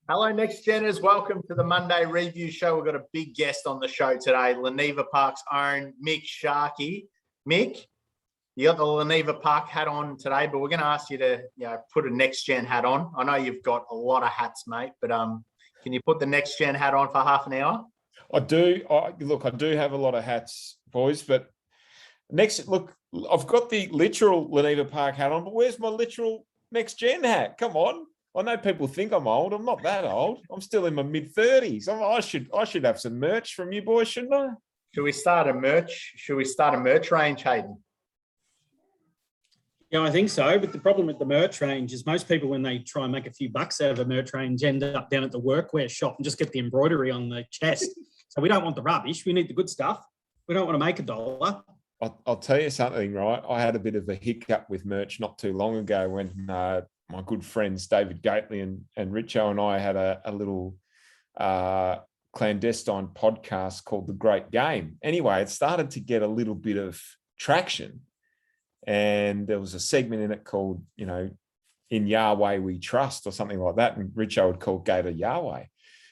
Hello, Next Geners. Welcome to the Monday Review Show. We've got a big guest on the show today, Leneva Park's own Mick Sharkie. Mick, you got the Leneva Park hat on today, but we're going to ask you to put a Next Gen hat on. I know you've got a lot of hats, mate, but can you put the Next Gen hat on for half an hour? I do. I do have a lot of hats, boys, but I've got the literal Leneva Park hat on, but where's my literal Next Gen hat? Come on. I know people think I'm old. I'm not that old. I'm still in my mid-30s. I should have some merch from you boys, shouldn't I? Should we start a merch range, Hayden? Yeah, I think so. But the problem with the merch range is most people, when they try and make a few bucks out of a merch range, end up down at the workwear shop and just get the embroidery on the chest. So we don't want the rubbish. We need the good stuff. We don't want to make $1. I'll tell you something, right? I had a bit of a hiccup with merch not too long ago when my good friends David Gately and Richo and I had a little clandestine podcast called The Great Game. Anyway, it started to get a little bit of traction, and there was a segment in it called, In Yahweh We Trust or something like that, and Richo would call Gator Yahweh.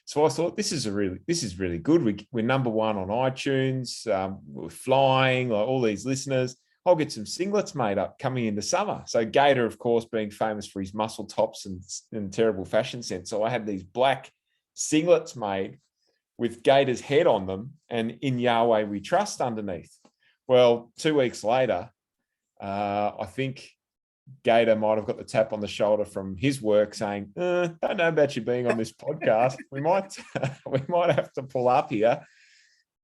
So I thought this is really good. We're number one on iTunes. We're flying, like all these listeners. I'll get some singlets made up coming into summer. So Gator, of course, being famous for his muscle tops and terrible fashion sense. So I had these black singlets made with Gator's head on them and In Yahweh We Trust underneath. Well, 2 weeks later, I think Gator might have got the tap on the shoulder from his work saying, don't know about you being on this podcast. We might have to pull up here.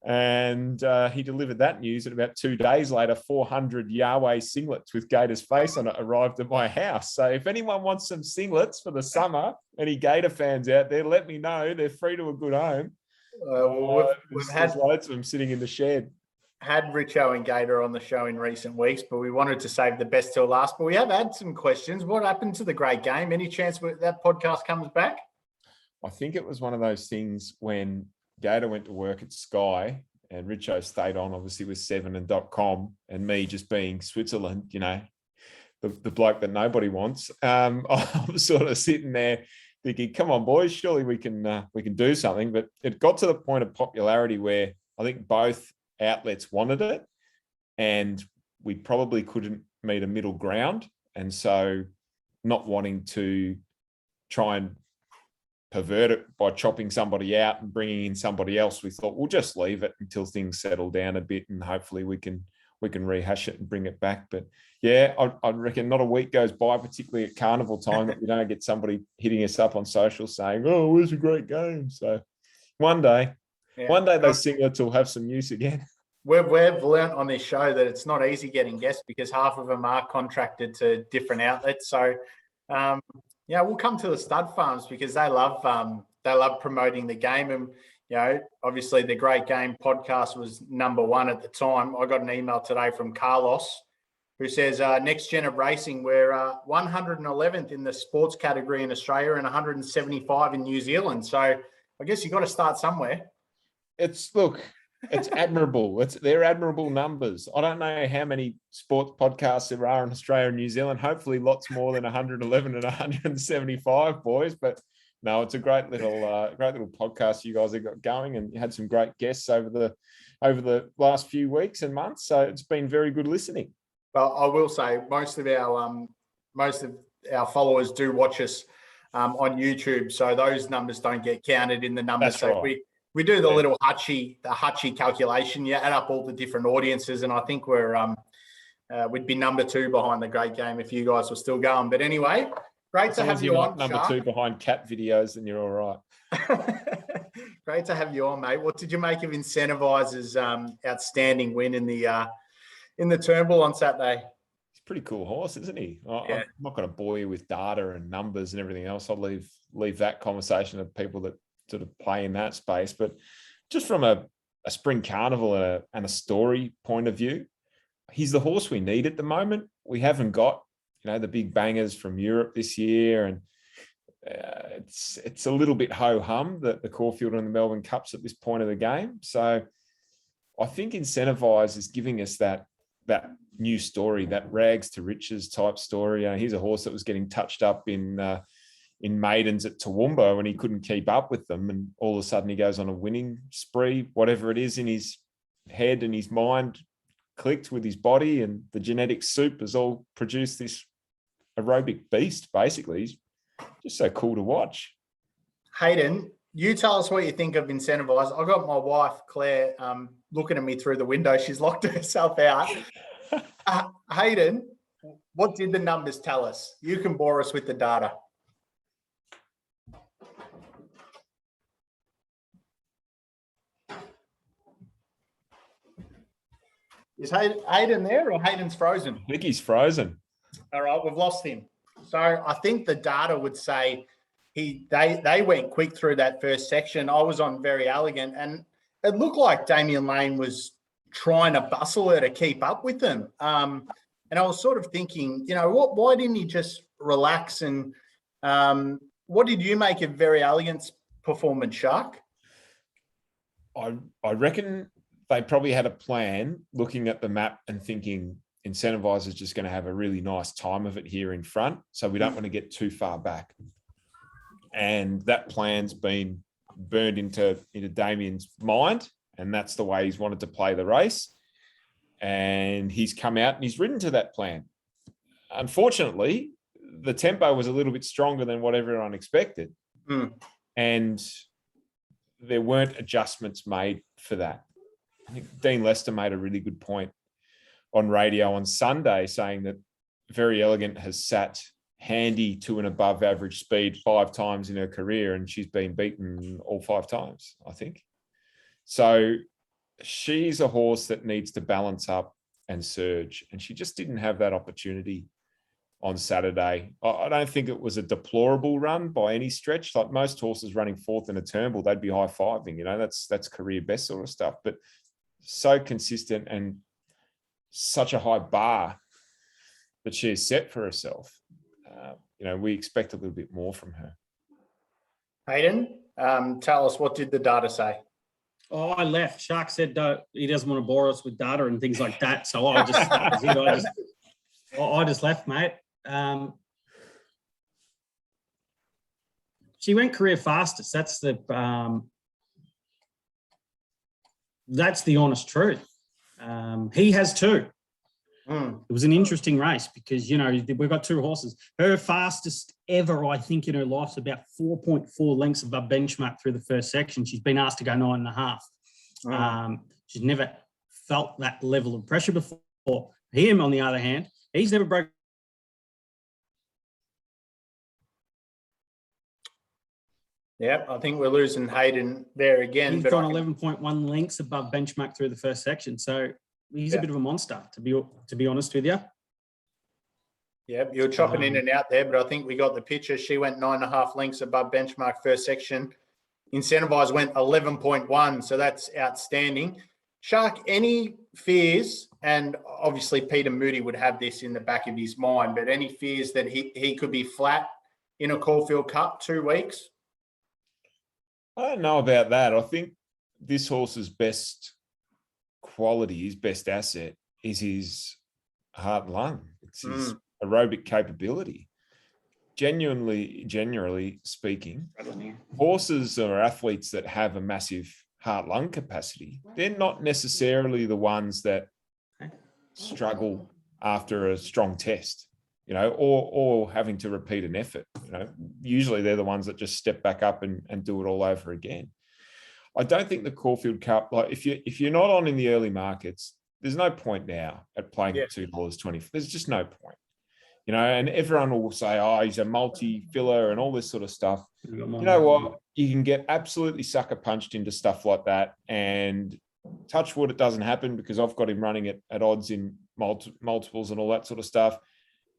And he delivered that news, and about 2 days later, 400 Yahweh singlets with Gator's face on it arrived at my house. So if anyone wants some singlets for the summer, any Gator fans out there, let me know. They're free to a good home. We've had loads of them sitting in the shed. Had Richo and Gator on the show in recent weeks, but we wanted to save the best till last. But we have had some questions. What happened to the Great Game? Any chance that podcast comes back? I think it was one of those things when Gator went to work at Sky and Richo stayed on, obviously, with 7 and .com, and me just being Switzerland, the bloke that nobody wants. I was sort of sitting there thinking, come on, boys, surely we can do something. But it got to the point of popularity where I think both outlets wanted it, and we probably couldn't meet a middle ground. And so not wanting to try and pervert it by chopping somebody out and bringing in somebody else, we thought we'll just leave it until things settle down a bit, and hopefully we can rehash it and bring it back. But yeah, I reckon not a week goes by, particularly at carnival time, that we don't get somebody hitting us up on social saying, oh, where's a Great Game? So one day those singlets will have some use again. We've learnt on this show that it's not easy getting guests because half of them are contracted to different outlets. So we'll come to the stud farms because they love promoting the game. And obviously the Great Game podcast was number one at the time. I got an email today from Carlos who says, Next Gen of Racing, we're 111th in the sports category in Australia and 175 in New Zealand. So I guess you've got to start somewhere. It's admirable. They're admirable numbers. I don't know how many sports podcasts there are in Australia and New Zealand. Hopefully lots more than 111 and 175, boys. But no, it's a great little podcast you guys have got going, and you had some great guests over the last few weeks and months. So it's been very good listening. Well, I will say most of our followers do watch us on YouTube, so those numbers don't get counted in the numbers. That's so right. We do the little Hutchie calculation. You add up all the different audiences, and I think we'd be number 2 behind the Great Game if you guys were still going. But anyway, great to have you on. Number 2 behind cat videos, then you're all right. Great to have you on, mate. What did you make of Incentivize's outstanding win in the Turnbull on Saturday? He's a pretty cool horse, isn't he? Yeah. I'm not going to bore you with data and numbers and everything else. I'll leave that conversation to people that sort of play in that space. But just from a spring carnival and a story point of view, he's the horse we need at the moment. We haven't got, the big bangers from Europe this year, and it's a little bit ho-hum, the Caulfield and the Melbourne Cups at this point of the game. So I think Incentivize is giving us that new story, that rags to riches type story. He's a horse that was getting touched up in in maidens at Toowoomba when he couldn't keep up with them, and all of a sudden he goes on a winning spree. Whatever it is in his head and his mind clicked with his body, and the genetic soup has all produced this aerobic beast. Basically, he's just so cool to watch. Hayden, you tell us what you think of Incentivise. I got my wife Claire looking at me through the window. She's locked herself out. Hayden, what did the numbers tell us? You can bore us with the data. Is Hayden there, or Hayden's frozen? I think he's frozen. All right, we've lost him. So I think the data would say they went quick through that first section. I was on Very Elegant, and it looked like Damien Lane was trying to bustle her to keep up with them. And I was sort of thinking, why didn't he just relax? And what did you make of Very Elegant's performance, Shark? I reckon they probably had a plan, looking at the map and thinking Incentivise is just going to have a really nice time of it here in front, so we don't want to get too far back. And that plan's been burned into Damien's mind, and that's the way he's wanted to play the race. And he's come out and he's ridden to that plan. Unfortunately, the tempo was a little bit stronger than what everyone expected. And there weren't adjustments made for that. I think Dean Lester made a really good point on radio on Sunday, saying that Very Elegant has sat handy to an above average speed 5 times in her career, and she's been beaten all 5 times, I think. So she's a horse that needs to balance up and surge, and she just didn't have that opportunity on Saturday. I don't think it was a deplorable run by any stretch. Like most horses running 4th in a Turnbull, they'd be high-fiving, that's career best sort of stuff. But so consistent and such a high bar that she has set for herself. We expect a little bit more from her. Hayden, tell us, what did the data say? Oh, I left. Shark said he doesn't want to bore us with data and things like that. So I just left, mate. She went career fastest. That's the honest truth. He has 2. It was an interesting race because, we've got 2 horses. Her fastest ever, I think, in her life's about 4.4 lengths above benchmark through the first section. She's been asked to go 9.5. She's never felt that level of pressure before. Him, on the other hand, he's never broken. Yeah, I think we're losing Hayden there again. He's gone 11.1 lengths above benchmark through the first section. So he's a bit of a monster, to be honest with you. Yeah, you're chopping in and out there, but I think we got the picture. She went 9.5 lengths above benchmark first section. Incentivise went 11.1, so that's outstanding. Shark, any fears, and obviously Peter Moody would have this in the back of his mind, but any fears that he could be flat in a Caulfield Cup 2 weeks? I don't know about that. I think this horse's best quality, his best asset, is his heart and lung. It's his aerobic capability. Generally speaking, horses or athletes that have a massive heart-lung capacity, they're not necessarily the ones that struggle after a strong test, or having to repeat an effort. Usually they're the ones that just step back up and do it all over again. I don't think the Caulfield Cup, like if you're not on in the early markets, there's no point now at playing at $2.20. There's just no point. And everyone will say, oh, he's a multi-filler and all this sort of stuff. You know what? You can get absolutely sucker punched into stuff like that. And touch wood, it doesn't happen because I've got him running at odds in multiples and all that sort of stuff.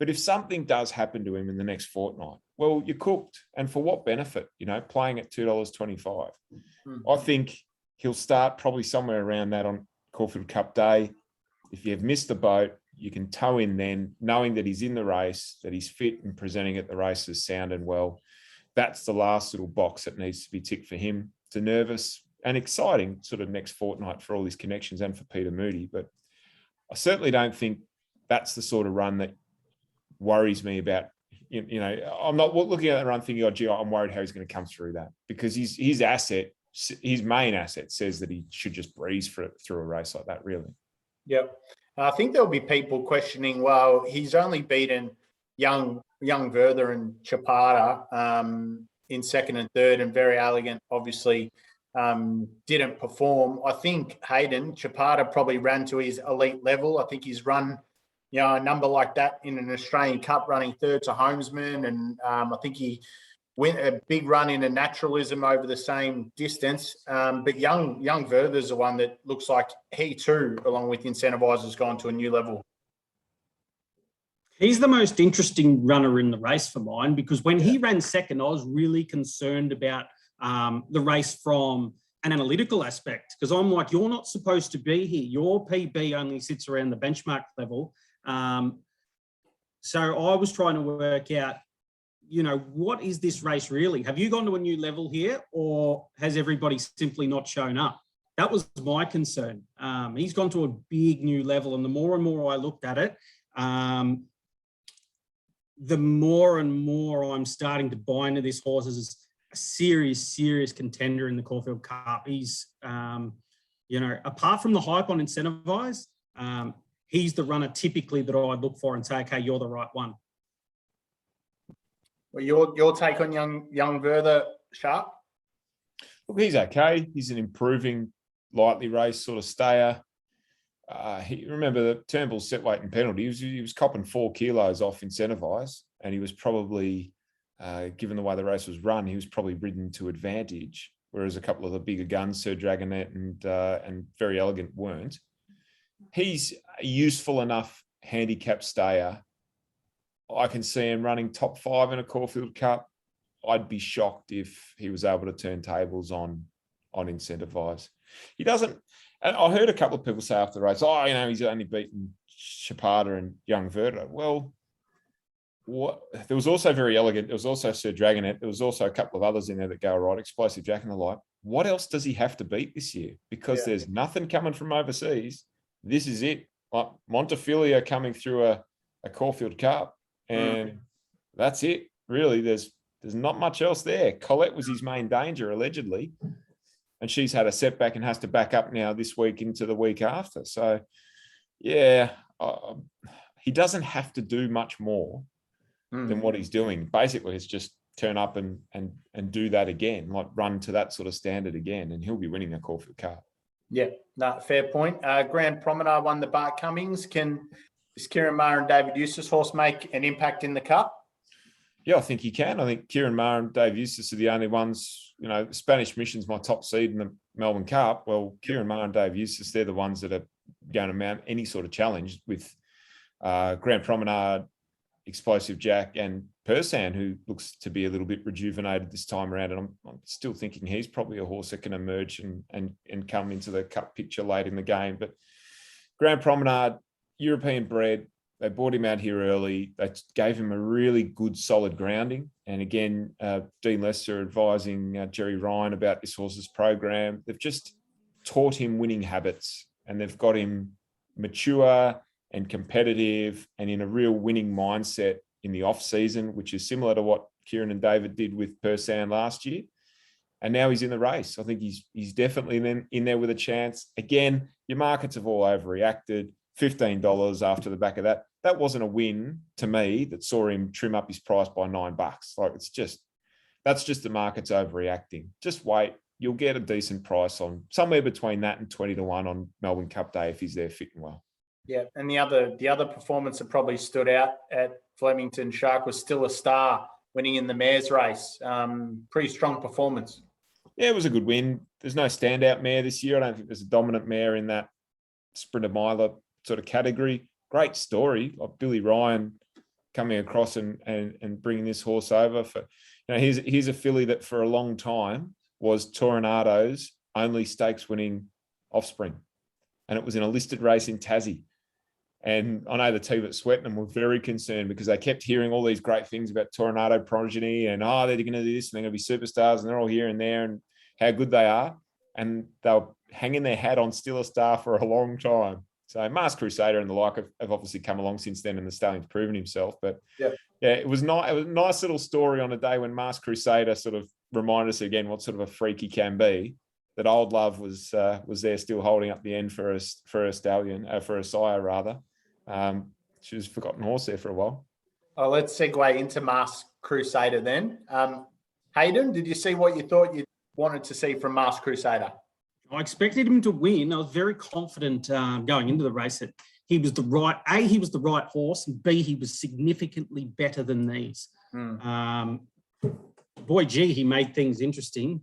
But if something does happen to him in the next fortnight, well, you're cooked. And for what benefit? Playing at $2.25. I think he'll start probably somewhere around that on Caulfield Cup Day. If you've missed the boat, you can tow in then, knowing that he's in the race, that he's fit and presenting at the races sound and well. That's the last little box that needs to be ticked for him. It's a nervous and exciting sort of next fortnight for all his connections and for Peter Moody. But I certainly don't think that's the sort of run that worries me about you know, I'm not looking at that run thinking, oh, gee, I'm worried how he's going to come through that, because his main asset says that he should just breeze through a race like that, really. Yep. I think there'll be people questioning, well, he's only beaten young Werther and Chapata in second and third, and Very Elegant obviously didn't perform. I think Hayden, Chapata probably ran to his elite level. I think he's run, you know, a number like that in an Australian Cup, running third to Homesman, and I think he went a big run in a naturalism over the same distance. But young Werther's the one that looks like he too, along with Incentivize, has gone to a new level. He's the most interesting runner in the race for mine, because when he ran second, I was really concerned about the race from an analytical aspect, because I'm like, you're not supposed to be here. Your PB only sits around the benchmark level. So I was trying to work out, you know, what is this race really? Have you gone to a new level here, or has everybody simply not shown up? That was my concern. He's gone to a big new level, and the more and more I looked at it, the more and more I'm starting to buy into this horse as a serious contender in the Caulfield Cup. He's, you know, apart from the hype on Incentivize, he's the runner typically that I'd look for and say, okay, you're the right one. Well, your take on young Werther, Sharp? Look, he's okay. He's an improving lightly raced sort of stayer. Remember the Turnbull set weight and penalty. He was copping 4 kilos off Incentivize, and he was probably, given the way the race was run, he was probably ridden to advantage, whereas a couple of the bigger guns, Sir Dragonet and Very Elegant, weren't. He's a useful enough handicap stayer. I can see him running top 5 in a Caulfield Cup. I'd be shocked if he was able to turn tables on Incentivize. He doesn't. And I heard a couple of people say after the race, oh, you know, he's only beaten Chapata and young Werther. Well, there was also Very Elegant. There was also Sir Dragonet. There was also a couple of others in there that go right, Explosive Jack and the like. What else does he have to beat this year? Because there's nothing coming from overseas. This is it. Like Montefilia coming through a Caulfield Cup, and that's it. Really, there's not much else there. Colette was his main danger, allegedly, and she's had a setback and has to back up now this week into the week after. So, yeah, he doesn't have to do much more than what he's doing. Basically, it's just turn up and do that again, like run to that sort of standard again, and he'll be winning a Caulfield Cup. Yeah, no, fair point. Grand Promenade won the Bart Cummings. Does Kieran Maher and David Eustace horse make an impact in the Cup? Yeah, I think he can. I think Kieran Maher and Dave Eustace are the only ones, you know, Spanish Mission's my top seed in the Melbourne Cup. Well, Kieran Maher and Dave Eustace, they're the ones that are going to mount any sort of challenge with Grand Promenade, Explosive Jack and Persan, who looks to be a little bit rejuvenated this time around. And I'm still thinking he's probably a horse that can emerge and come into the Cup picture late in the game. But Grand Promenade, European bred, they brought him out here early. They gave him a really good, solid grounding. And again, Dean Lester advising Jerry Ryan about this horse's program. They've just taught him winning habits, and they've got him mature and competitive and in a real winning mindset in the off season, which is similar to what Kieran and David did with Persan last year. And now he's in the race. I think he's definitely in there with a chance. Again, your markets have all overreacted. $15 after the back of that. That wasn't a win to me that saw him trim up his price by $9. Like that's just the market's overreacting. Just wait. You'll get a decent price on somewhere between that and 20-1 on Melbourne Cup Day if he's there fit and well. Yeah, and the other performance that probably stood out at Flemington Shark was Still a Star, winning in the mares race. Pretty strong performance. Yeah, it was a good win. There's no standout mare this year. I don't think there's a dominant mare in that sprinter miler sort of category. Great story of Billy Ryan coming across and bringing this horse over. For, you know, here's a filly that for a long time was Tornado's only stakes winning offspring, and it was in a listed race in Tassie. And I know the team at Swettenham were very concerned because they kept hearing all these great things about Tornado progeny and, they're going to do this and they're going to be superstars and they're all here and there and how good they are. And they were hanging their hat on Still a Star for a long time. So Masked Crusader and the like have obviously come along since then, and the stallion's proven himself. But Yeah, it was not. It was a nice little story on a day when Masked Crusader sort of reminded us again what sort of a freak he can be. That Old Love was there still holding up the end for a stallion, for a sire rather. She was forgotten horse there for a while. Oh, let's segue into Masked Crusader then. Hayden, did you see what you thought you wanted to see from Masked Crusader? I expected him to win. I was very confident going into the race that he was the right horse, and B, he was significantly better than these. Boy, gee, he made things interesting.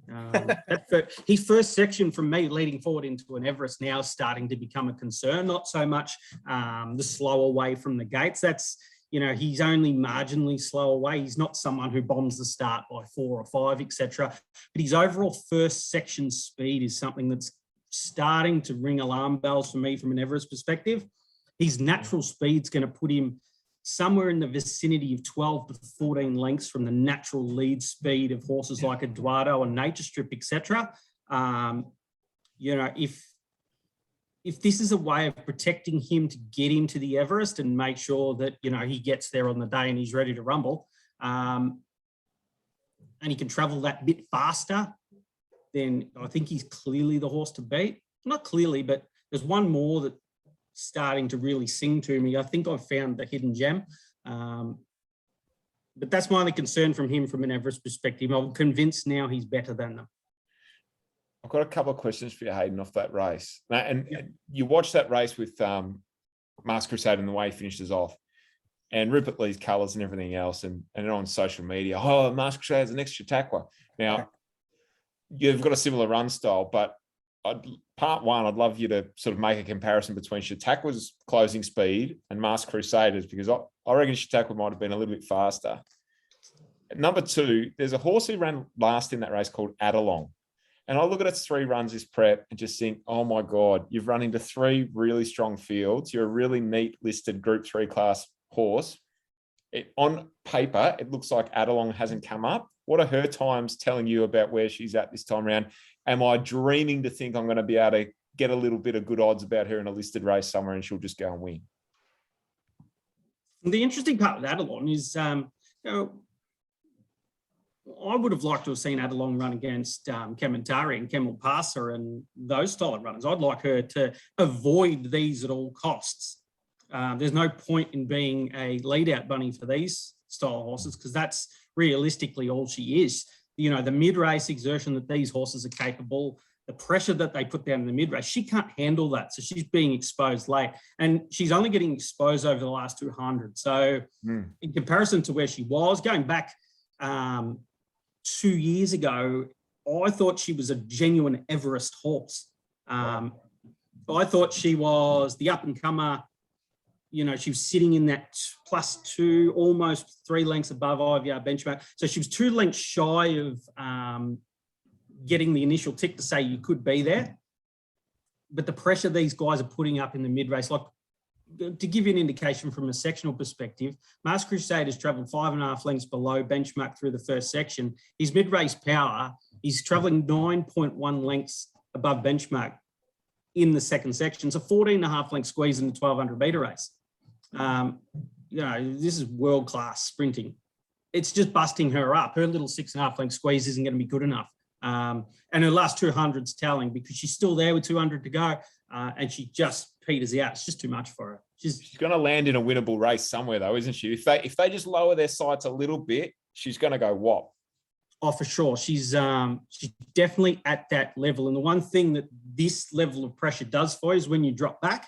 His first section from me leading forward into an Everest now is starting to become a concern, not so much the slow away from the gates. That's, he's only marginally slow away. He's not someone who bombs the start by 4 or 5, etc. But his overall first section speed is something that's starting to ring alarm bells for me from an Everest perspective. His natural speed's going to put him somewhere in the vicinity of 12 to 14 lengths from the natural lead speed of horses like Eduardo and Nature Strip, etc. If this is a way of protecting him to get him to the Everest and make sure that, he gets there on the day and he's ready to rumble, and he can travel that bit faster, then I think he's clearly the horse to beat. Not clearly, but there's one more that's starting to really sing to me. I think I've found the hidden gem. But that's my only concern from him from an Everest perspective. I'm convinced now he's better than them. I've got a couple of questions for you, Hayden, off that race. And you watched that race with Masked Crusader and the way he finishes off, and Rupert Lee's colours and everything else, and on social media, Masked Crusader's the next Chautauqua. Now, you've got a similar run style, but part one, I'd love you to sort of make a comparison between Chautauqua's closing speed and Masked Crusaders, because I reckon Chautauqua might have been a little bit faster. Number two, there's a horse who ran last in that race called Adelong. And I look at its 3 runs this prep and just think, oh my God, you've run into 3 really strong fields. You're a really neat listed Group 3 class horse. On paper, it looks like Adelong hasn't come up. What are her times telling you about where she's at this time around? Am I dreaming to think I'm going to be able to get a little bit of good odds about her in a listed race somewhere and she'll just go and win? The interesting part with Adelong is, I would have liked to have seen Adelong run against Kementari and Kemmel Passer and those style of runners. I'd like her to avoid these at all costs. There's no point in being a lead-out bunny for these style horses, because that's realistically all she is. The mid-race exertion that these horses are capable, the pressure that they put down in the mid-race, she can't handle that. So she's being exposed late. And she's only getting exposed over the last 200. So in comparison to where she was, going back 2 years ago, I thought she was a genuine Everest horse. I thought she was the up-and-comer. She was sitting in that +2, almost 3 lengths above 5-yard benchmark. So she was 2 lengths shy of getting the initial tick to say you could be there. But the pressure these guys are putting up in the mid-race, like to give you an indication from a sectional perspective, Masked Crusader's travelled 5.5 lengths below benchmark through the first section. His mid-race power, he's travelling 9.1 lengths above benchmark in the second section. So 14.5 length squeeze in the 1,200 metre race. This is world-class sprinting. It's just busting her up. Her little 6.5 length squeeze isn't going to be good enough. And her last 200's telling, because she's still there with 200 to go, and she just peters out. It's just too much for her. She's going to land in a winnable race somewhere, though, isn't she? If they just lower their sights a little bit, she's going to go whop. Oh, for sure. She's definitely at that level. And the one thing that this level of pressure does for you is when you drop back,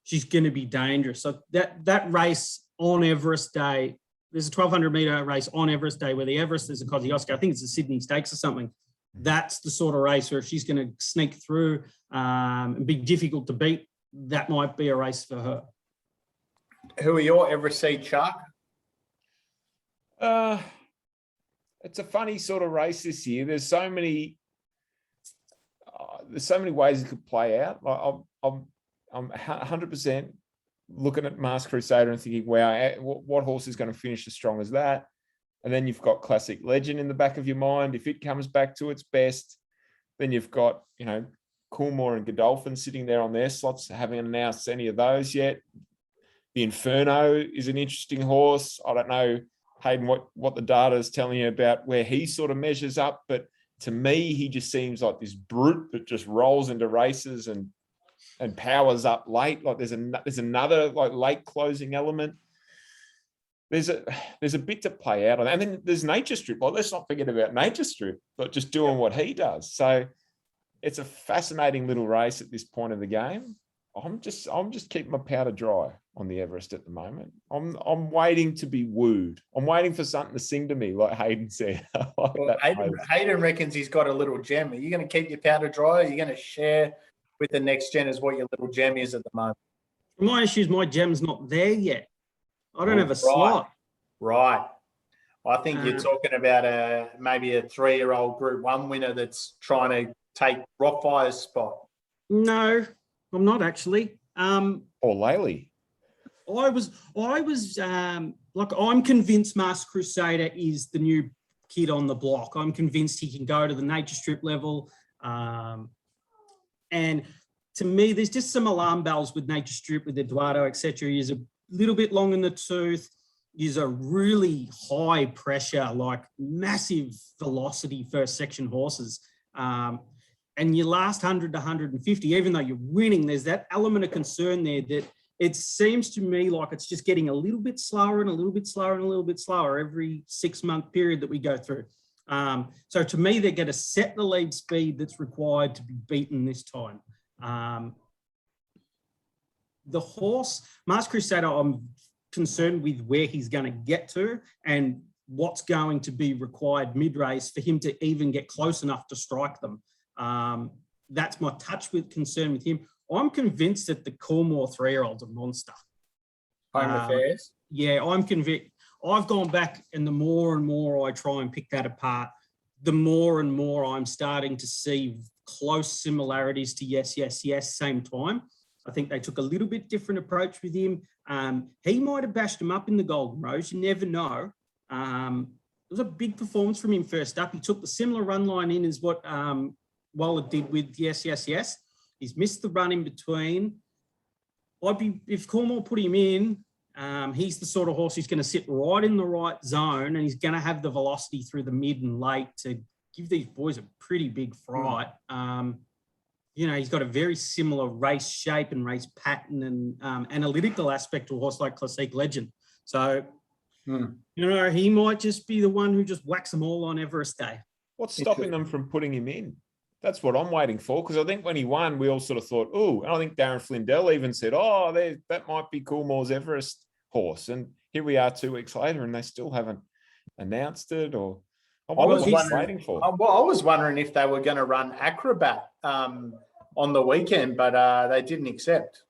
she's going to be dangerous. So that race on Everest Day, there's a 1,200 metre race on Everest Day where the Everest is a Kosciuszko. I think it's the Sydney Stakes or something. That's the sort of race where if she's going to sneak through and be difficult to beat, that might be a race for her. Who are your Everest seed, Shark? It's a funny sort of race this year. There's so many ways it could play out. I'm 100% looking at Masked Crusader and thinking, wow, what horse is going to finish as strong as that? And then you've got Classic Legend in the back of your mind. If it comes back to its best, then you've got, Coolmore and Godolphin sitting there on their slots, haven't announced any of those yet. The Inferno is an interesting horse. I don't know, Hayden, what the data is telling you about where he sort of measures up, but to me, he just seems like this brute that just rolls into races and powers up late. Like there's another like late closing element. There's a bit to play out on, and then there's Nature Strip. Like, let's not forget about Nature Strip, like just doing what he does. So it's a fascinating little race at this point of the game. I'm just keeping my powder dry on the Everest at the moment. I'm waiting to be wooed. I'm waiting for something to sing to me, like Hayden said. Well, Hayden reckons he's got a little gem. Are you going to keep your powder dry? Or are you going to share with the next gen as what your little gem is at the moment? My issue is my gem's not there yet. I don't have a slot. Right. I think you're talking about maybe a 3-year-old Group 1 winner that's trying to take Rockfire's spot. No, I'm not actually. Or Laley. I was like, I'm convinced Masked Crusader is the new kid on the block. I'm convinced he can go to the Nature Strip level. And to me, there's just some alarm bells with Nature Strip, with Eduardo, etc. He's a little bit long in the tooth. He's a really high pressure, like massive velocity first section horses. And your last 100 to 150, even though you're winning, there's that element of concern there that it seems to me like it's just getting a little bit slower and a little bit slower and a little bit slower every 6-month period that we go through. So to me, they're going to set the lead speed that's required to be beaten this time. The horse, Masked Crusader, I'm concerned with where he's going to get to and what's going to be required mid-race for him to even get close enough to strike them. That's my concern with him. I'm convinced that the Coolmore 3-year-old's a monster. Home Affairs? Yeah, I'm convinced. I've gone back, and the more and more I try and pick that apart, the more and more I'm starting to see close similarities to Yes, Yes, Yes, same time. I think they took a little bit different approach with him. He might have bashed him up in the Golden Rose. You never know. It was a big performance from him first up. He took the similar run line in as what Waller did with Yes, Yes, Yes. He's missed the run in between. If Cornwall put him in, he's the sort of horse who's going to sit right in the right zone, and he's going to have the velocity through the mid and late to give these boys a pretty big fright. He's got a very similar race shape and race pattern and analytical aspect to a horse like Classique Legend. So, he might just be the one who just whacks them all on Everest Day. What's stopping them from putting him in? That's what I'm waiting for, because I think when he won, we all sort of thought, and I think Darren Flindell even said, that might be Coolmore's Everest horse. And here we are 2 weeks later, and they still haven't announced it. Or I was waiting for. I was wondering if they were going to run Acrobat on the weekend, but they didn't accept.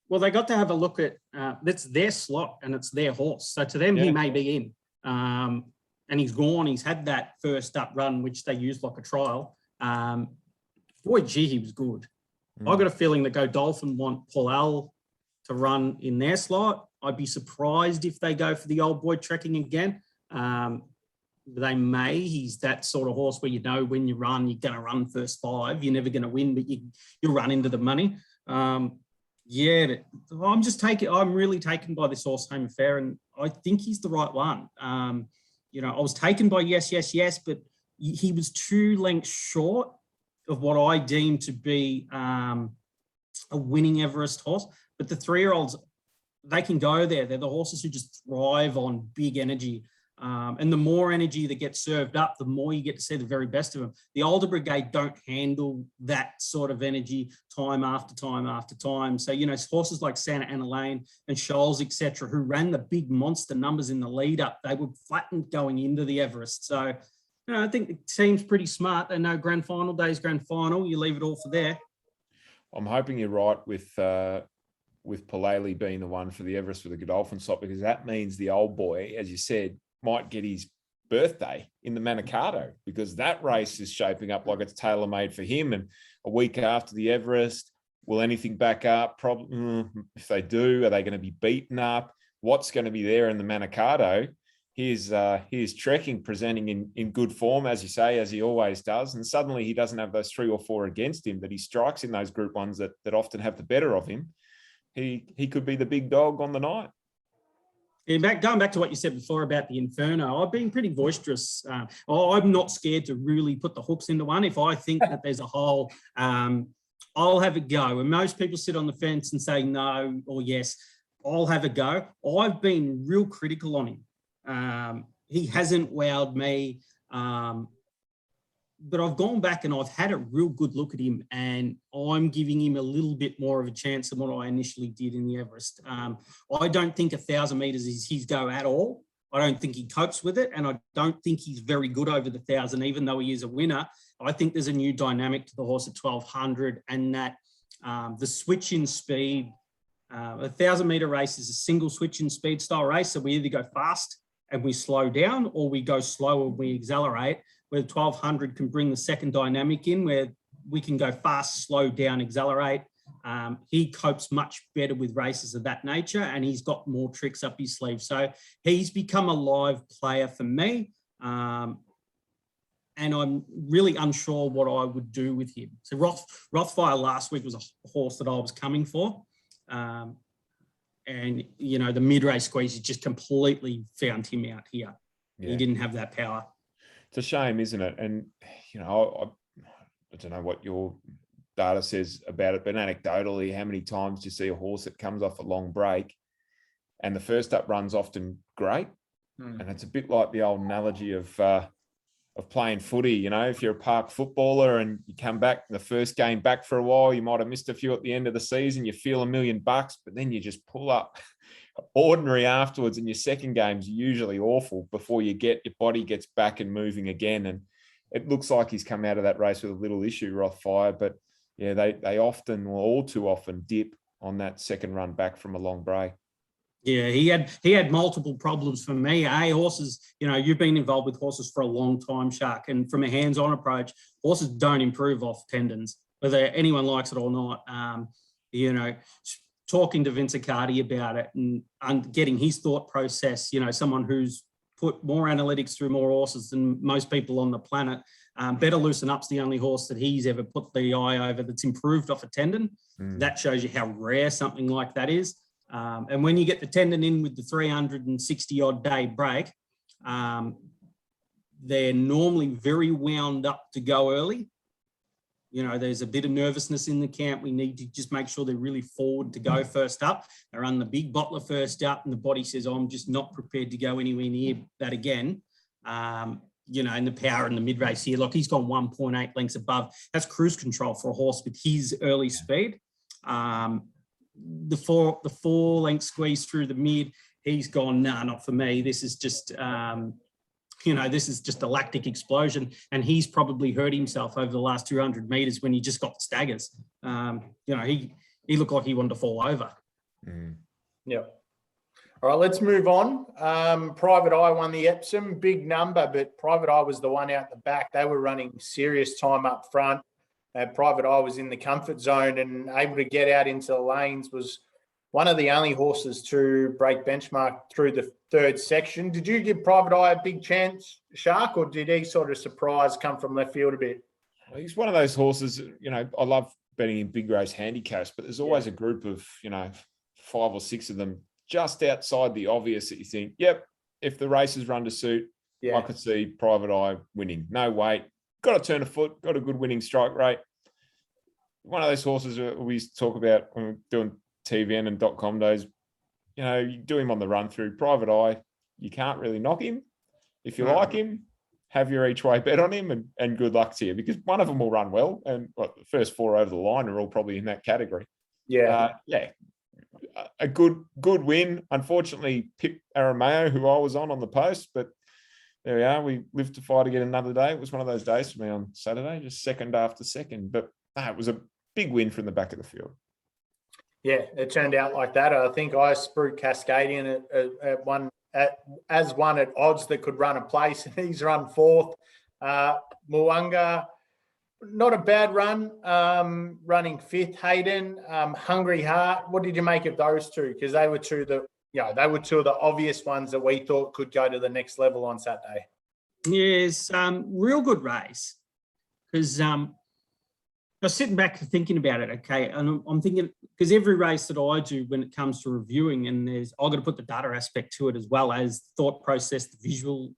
Well, they got to have a look at that's their slot and it's their horse. So to them, he may be in. And he's gone. He's had that first up run, which they used like a trial. He was good. I've got a feeling that Godolphin want Paul to run in their slot. I'd be surprised if they go for the old boy trekking again. They may. He's that sort of horse where when you run, you're going to run first 5. You're never going to win, but you'll run into the money. But I'm really taken by this horse, Home Affair, and I think he's the right one. I was taken by Yes, Yes, Yes, but he was 2 lengths short of what I deem to be a winning Everest horse. But the 3-year-olds, they can go there. They're the horses who just thrive on big energy. And the more energy that gets served up, the more you get to see the very best of them. The older brigade don't handle that sort of energy time after time after time. So, horses like Santa Ana Lane and Scholes, etc., who ran the big monster numbers in the lead up, they were flattened going into the Everest. So, I think the team's pretty smart. They know grand final day's grand final. You leave it all for there. I'm hoping you're right with Palele being the one for the Everest for the Godolphin slot, because that means the old boy, as you said, might get his birthday in the Manikato, because that race is shaping up like it's tailor-made for him. And a week after the Everest, will anything back up? Probably. If they do, are they going to be beaten up? What's going to be there in the Manikato? Here's trekking presenting in good form, as you say, as he always does. And suddenly he doesn't have those 3 or 4 against him that he strikes in those Group 1s that often have the better of him. he could be the big dog on the night. Yeah, going back to what you said before about the Inferno, I've been pretty boisterous. I'm not scared to really put the hooks into one. If I think that there's a hole, I'll have a go. And most people sit on the fence and say no or yes. I'll have a go. I've been real critical on him. He hasn't wowed me. But I've gone back and I've had a real good look at him, and I'm giving him a little bit more of a chance than what I initially did in the Everest. I don't think 1,000 metres is his go at all. I don't think he copes with it, and I don't think he's very good over the 1,000, even though he is a winner. I think there's a new dynamic to the horse at 1,200, and that the switch in speed, a 1,000-metre race is a single switch in speed style race. So we either go fast and we slow down, or we go slow and we accelerate, where 1,200 can bring the second dynamic in, where we can go fast, slow down, accelerate. He copes much better with races of that nature, and he's got more tricks up his sleeve. So he's become a live player for me. And I'm really unsure what I would do with him. So Rothfire last week was a horse that I was coming for. And, you know, the mid-race squeeze, he just completely found him out here. Yeah. He didn't have that power. It's a shame, isn't it? And, you know, I don't know what your data says about it, but anecdotally, how many times do you see a horse that comes off a long break and the first up run's often great? And it's a bit like the old analogy of playing footy. You know, if you're a park footballer and you come back the first game back for a while, you might have missed a few at the end of the season, you feel $1 million, but then you just pull up ordinary afterwards, and your second game's usually awful before your body gets back and moving again. And it looks like he's come out of that race with a little issue, Rothfire, but yeah, they often, or all too often, dip on that second run back from a long break. Yeah, he had multiple problems for me. Horses, you know, you've been involved with horses for a long time, Shark, and from a hands-on approach, horses don't improve off tendons, whether anyone likes it or not. You know, talking to Vince Accardi about it and getting his thought process, you know, someone who's put more analytics through more horses than most people on the planet. Better Loosen Up's the only horse that he's ever put the eye over that's improved off a tendon. That shows you how rare something like that is. And when you get the tendon in with the 360 odd day break, they're normally very wound up to go early. You know, there's a bit of nervousness in the camp. We need to just make sure they're really forward to go first up. They run the big bottler first up, and the body says, oh, I'm just not prepared to go anywhere near that again. You know, and the power in the mid-race here, look, he's gone 1.8 lengths above. That's cruise control for a horse with his early speed. The four length squeeze through the mid, he's gone, nah, not for me. This is just, you know, this is just a lactic explosion. And he's probably hurt himself over the last 200 meters when he just got the staggers. You know, he looked like he wanted to fall over. Yeah. All right, let's move on. Private Eye won the Epsom, big number, but Private Eye was the one out the back. They were running serious time up front. Private Eye was in the comfort zone and able to get out into the lanes, was one of the only horses to break benchmark through the third section. Did you give Private Eye a big chance, Shark, or did he sort of surprise come from left field a bit? He's one of those horses, you know, I love betting in big race handicaps, but there's always a group of, you know, 5 or 6 of them just outside the obvious that you think, yep, if the races run to suit, I could see Private Eye winning. No weight, got a turn of foot, got a good winning strike rate. One of those horses we used to talk about when we were doing TVN and .com days, you know, you do him on the run through. Private Eye, you can't really knock him. If you like him, have your each way bet on him and good luck to you, because one of them will run well. And the first 4 over the line are all probably in that category. A good win. Unfortunately, Pip Arameo, who I was on the post, but there we are. We live to fight again another day. It was one of those days for me on Saturday, just second after second. But it was a big win from the back of the field. Yeah, it turned out like that. I think I spruiked Cascadian at one at odds that could run a place, and he's run 4th. Mwanga, not a bad run, running 5th. Hayden, Hungry Heart. What did you make of those two? Because they were two of the obvious ones that we thought could go to the next level on Saturday. Yes, real good race, because I was sitting back thinking about it, okay, and I'm thinking, because every race that I do when it comes to reviewing, and I've got to put the data aspect to it as well as thought process, the visual,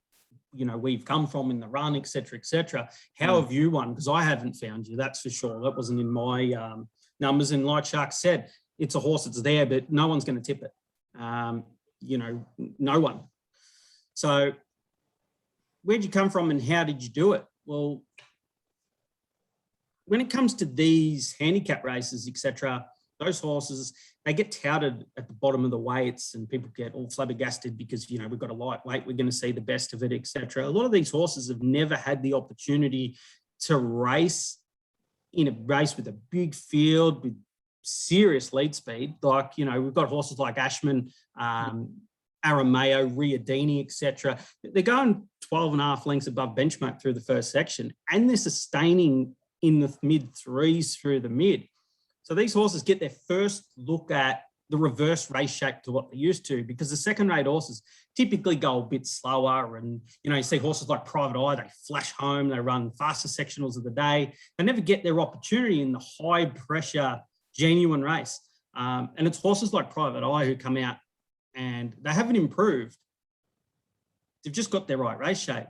where you've come from in the run, et cetera, how have you won? Because I haven't found you, that's for sure. That wasn't in my numbers, and like Shark said, it's a horse that's there, but no one's going to tip it. No one. So where'd you come from and how did you do it? Well, when it comes to these handicap races, etc., those horses, they get touted at the bottom of the weights and people get all flabbergasted because, we've got a lightweight, we're going to see the best of it, etc. A lot of these horses have never had the opportunity to race in a race with a big field, with serious lead speed. Like, we've got horses like Ashman, Arameo, Riadini, etc. They're going 12 and a half lengths above benchmark through the first section, and they're sustaining in the mid threes through the mid. So these horses get their first look at the reverse race shape to what they're used to, because the second-rate horses typically go a bit slower. And, you see horses like Private Eye, they flash home, they run faster sectionals of the day. They never get their opportunity in the high-pressure, genuine race. And it's horses like Private Eye who come out and they haven't improved. They've just got their right race shape.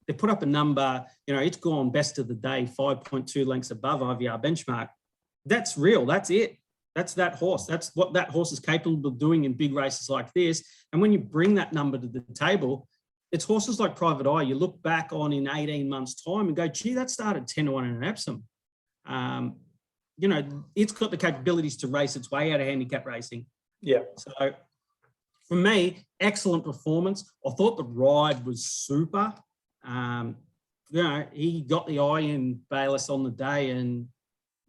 They put up a number, it's gone best of the day, 5.2 lengths above IVR benchmark. That's real. That's it. That's that horse. That's what that horse is capable of doing in big races like this. And when you bring that number to the table, it's horses like Private Eye. You look back on in 18 months' time and go, gee, that started 10-1 in an Epsom. It's got the capabilities to race its way out of handicap racing. Yeah. So for me, excellent performance. I thought the ride was super. He got the eye in Bayless on the day, and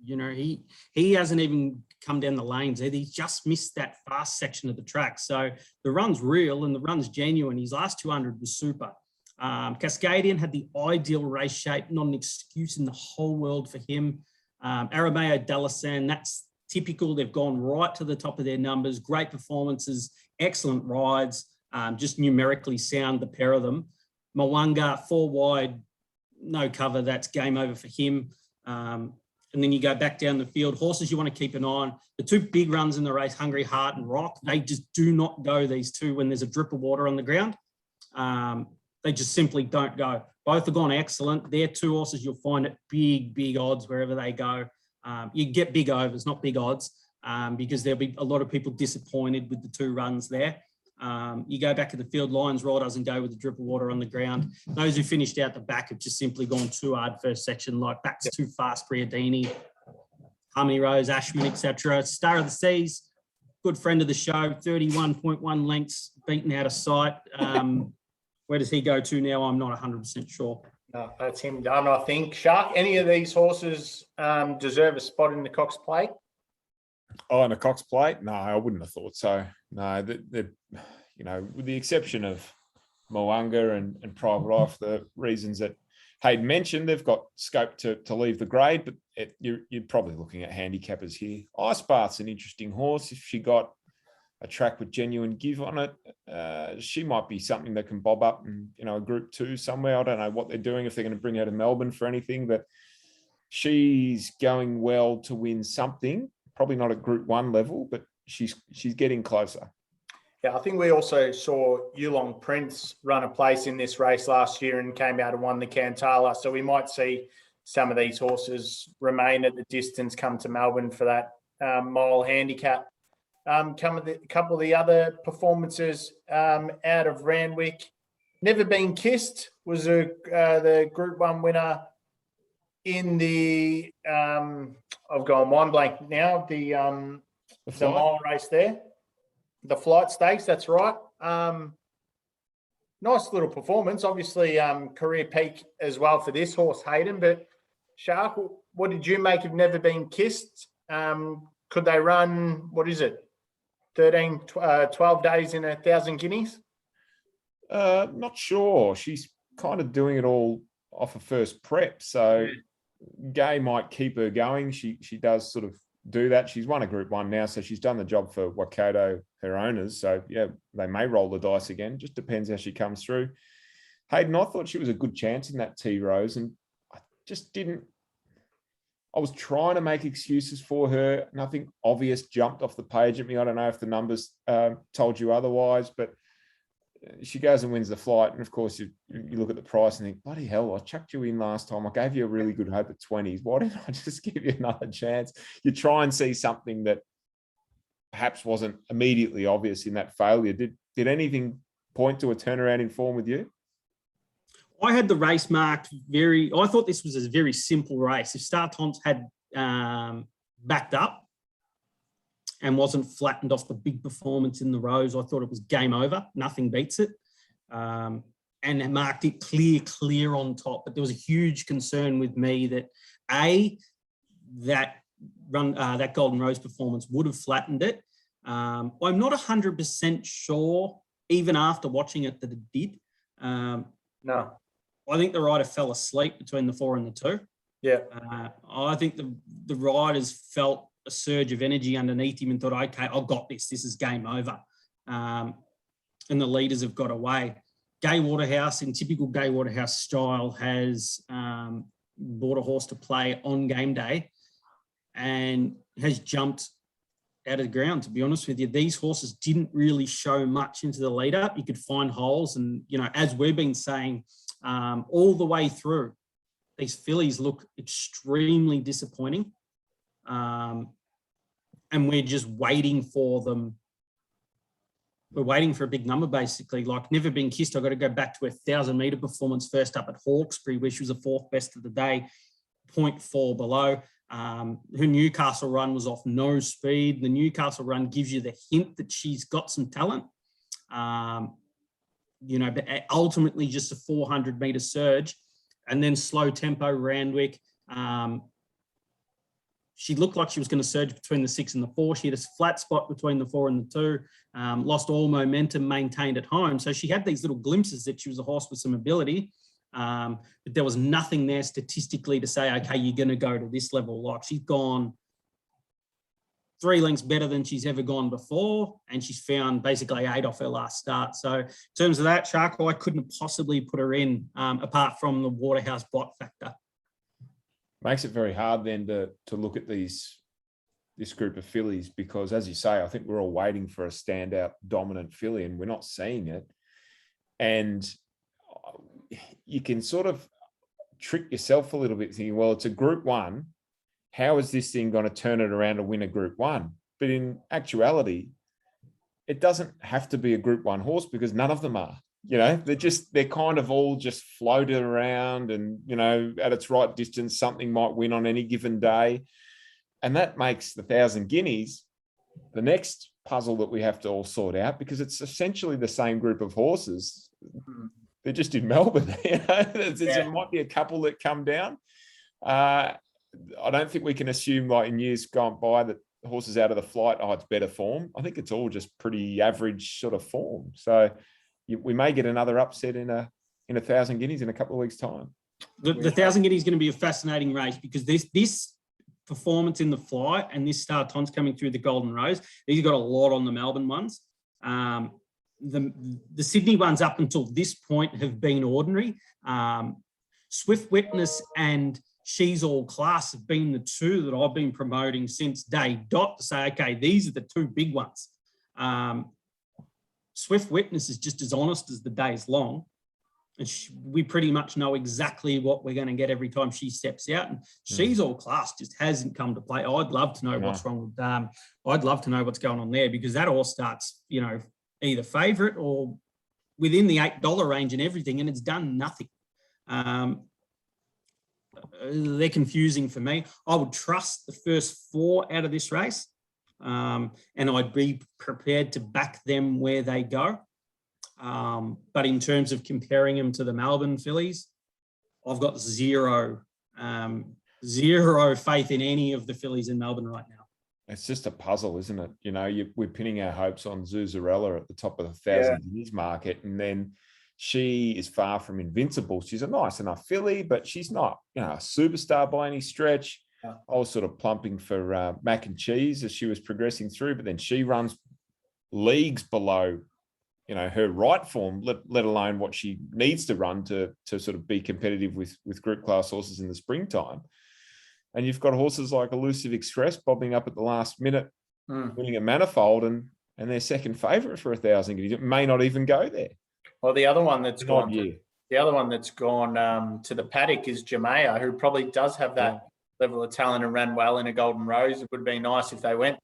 he hasn't even come down the lanes. He's just missed that fast section of the track. So the run's real and the run's genuine. His last 200 was super. Cascadian had the ideal race shape, not an excuse in the whole world for him. Arameo, Delasan, that's typical. They've gone right to the top of their numbers. Great performances, excellent rides, just numerically sound, the pair of them. Mwanga, 4 wide, no cover. That's game over for him. And then you go back down the field. Horses you want to keep an eye on. The 2 big runs in the race, Hungry Heart and Rock, they just do not go, these 2, when there's a drip of water on the ground. They just simply don't go. Both have gone excellent. They're 2 horses you'll find at big odds wherever they go. You get big overs, not big odds, because there'll be a lot of people disappointed with the 2 runs there. You go back to the field, Lions Raw doesn't go with the drip of water on the ground. Those who finished out the back have just simply gone too hard first section, like Back's Too Fast, Priadini, Harmony Rose, Ashman, etc. Star of the Seas, good friend of the show, 31.1 lengths, beaten out of sight. Where does he go to now? I'm not 100% sure. No, that's him done, I think. Shark, any of these horses deserve a spot in the Cox Plate? Oh, in a Cox Plate? No, I wouldn't have thought so. No, they're with the exception of Moanga and Private Eye, for the reasons that Hayden mentioned, they've got scope to leave the grade, but you're probably looking at handicappers here. Ice Bath's an interesting horse. If she got a track with genuine give on it, she might be something that can bob up in a Group 2 somewhere. I don't know what they're doing, if they're going to bring her to Melbourne for anything, but she's going well to win something. Probably not at Group 1 level, but she's getting closer. Yeah, I think we also saw Yulong Prince run a place in this race last year and came out and won the Cantala. So we might see some of these horses remain at the distance, come to Melbourne for that mile handicap. A couple of the other performances out of Randwick. Never Been Kissed was the Group 1 winner in the I've gone one blank now. The mile race there, the Flight Stakes. That's right. Nice little performance. Obviously, career peak as well for this horse, Hayden. But Shark, what did you make of Never Been Kissed? Could they run? What is it? 12 days in 1,000 guineas? Not sure. She's kind of doing it all off a first prep. So Gay might keep her going. She does sort of do that. She's won a Group 1 now, so she's done the job for Waikato, her owners. So, yeah, they may roll the dice again. Just depends how she comes through. Hayden, I thought she was a good chance in that T Rose, and I just didn't I was trying to make excuses for her. Nothing obvious jumped off the page at me. I don't know if the numbers told you otherwise, but she goes and wins the flight. And of course, you look at the price and think, bloody hell, I chucked you in last time. I gave you a really good hope at 20s. Why didn't I just give you another chance? You try and see something that perhaps wasn't immediately obvious in that failure. Did anything point to a turnaround in form with you? I had the race marked I thought this was a very simple race. If Startons had backed up and wasn't flattened off the big performance in the Rose, I thought it was game over. Nothing beats it. And it marked it clear on top. But there was a huge concern with me that that Golden Rose performance would have flattened it. I'm not 100% sure, even after watching it, that it did. No. I think the rider fell asleep between the 4 and the 2. Yeah. I think the riders felt a surge of energy underneath him and thought, okay, I've got this. This is game over. And the leaders have got away. Gai Waterhouse, in typical Gai Waterhouse style, has bought a horse to play on game day and has jumped out of the ground, to be honest with you. These horses didn't really show much into the lead up. You could find holes. And, as we've been saying, all the way through, these fillies look extremely disappointing. And we're just waiting for them. We're waiting for a big number, basically. Like Never Been Kissed, I've got to go back to a 1,000-metre performance first up at Hawkesbury, where she was the 4th best of the day, 0.4 below. Her Newcastle run was off no speed. The Newcastle run gives you the hint that she's got some talent. But ultimately just a 400-metre surge, and then slow tempo Randwick. She looked like she was going to surge between the 6 and the 4. She had a flat spot between the 4 and the 2, lost all momentum, maintained at home. So she had these little glimpses that she was a horse with some ability, but there was nothing there statistically to say, okay, you're going to go to this level. Like, she's gone 3 lengths better than she's ever gone before, and she's found basically 8 off her last start. So in terms of that, Shark, I couldn't possibly put her in apart from the Waterhouse blot factor. Makes it very hard then to look at this group of fillies, because, as you say, I think we're all waiting for a standout dominant filly, and we're not seeing it. And you can sort of trick yourself a little bit thinking, well, it's a Group 1. How is this thing going to turn it around to win a Group 1? But in actuality, it doesn't have to be a Group 1 horse, because none of them are. They're kind of all just floated around, and, at its right distance, something might win on any given day. And that makes the 1,000 Guineas the next puzzle that we have to all sort out, because it's essentially the same group of horses. They're just in Melbourne. There might be a couple that come down. I don't think we can assume, like in years gone by, that horses out of the flight, it's better form. I think it's all just pretty average sort of form. So we may get another upset in a 1,000 Guineas in a couple of weeks' time. The 1,000 Guineas is going to be a fascinating race, because this performance in the flight and this Startons coming through the Golden Rose, these got a lot on the Melbourne ones. The Sydney ones up until this point have been ordinary. Swift Witness and She's All Class have been the 2 that I've been promoting since day dot, to say, okay, these are the 2 big ones. Swift Witness is just as honest as the day's long. And we pretty much know exactly what we're going to get every time she steps out. And She's All Class just hasn't come to play. I'd love to know what's wrong with I'd love to know what's going on there, because that all starts, either favourite or within the $8 range and everything, and it's done nothing. They're confusing for me. I would trust the first 4 out of this race, and I'd be prepared to back them where they go. But in terms of comparing them to the Melbourne fillies, I've got zero faith in any of the fillies in Melbourne right now. It's just a puzzle, isn't it? We're pinning our hopes on Zuzarella at the top of the 1,000 Guineas market, and then she is far from invincible. She's a nice enough filly, but she's not, a superstar by any stretch. I was sort of plumping for Mac and Cheese as she was progressing through, but then she runs leagues below, her right form, let alone what she needs to run to sort of be competitive with group class horses in the springtime. And you've got horses like Elusive Express bobbing up at the last minute, winning a manifold, and they're second favourite for 1,000 guineas. It may not even go there. Well, the other one that's Not gone you. the other one that's gone to the paddock is Jamea, who probably does have that level of talent and ran well in a Golden Rose. It would be nice if they went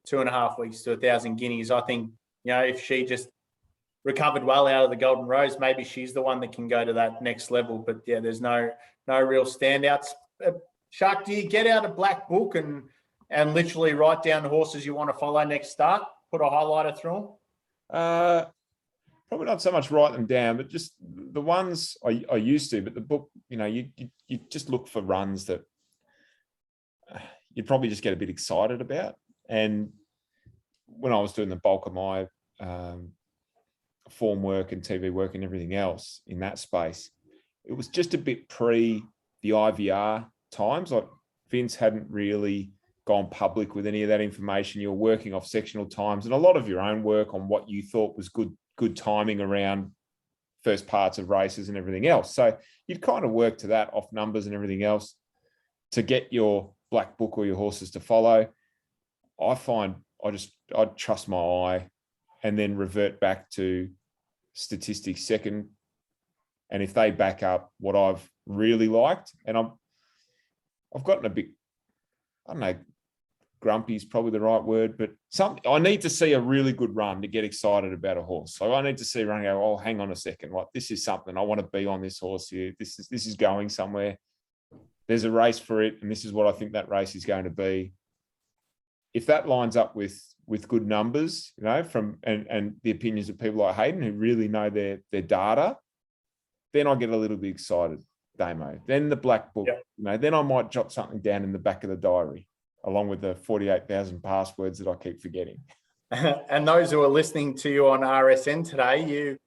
2.5 weeks to 1,000 guineas. I think, if she just recovered well out of the Golden Rose, maybe she's the one that can go to that next level. But yeah, there's no real standouts. Shark, do you get out a black book and literally write down the horses you want to follow next start? Put a highlighter through them? Probably not so much write them down, but just the ones I used to. But the book, you just look for runs that you'd probably just get a bit excited about. And when I was doing the bulk of my form work and TV work and everything else in that space, it was just a bit pre the IVR times. Like Vince hadn't really gone public with any of that information. You're working off sectional times and a lot of your own work on what you thought was good timing around first parts of races and everything else. So you'd kind of work to that off numbers and everything else to get your black book or your horses to follow. I find I'd trust my eye and then revert back to statistics second. And if they back up what I've really liked, and I've gotten a bit, I don't know, grumpy is probably the right word, but I need to see a really good run to get excited about a horse. So I need to see a run and go, oh, hang on a second, like this is something, I want to be on this horse here. This is going somewhere. There's a race for it, and this is what I think that race is going to be. If that lines up with good numbers, from and the opinions of people like Hayden who really know their data, then I get a little bit excited, Damo. Then the black book, then I might jot something down in the back of the diary, along with the 48,000 passwords that I keep forgetting. And those who are listening to you on RSN today,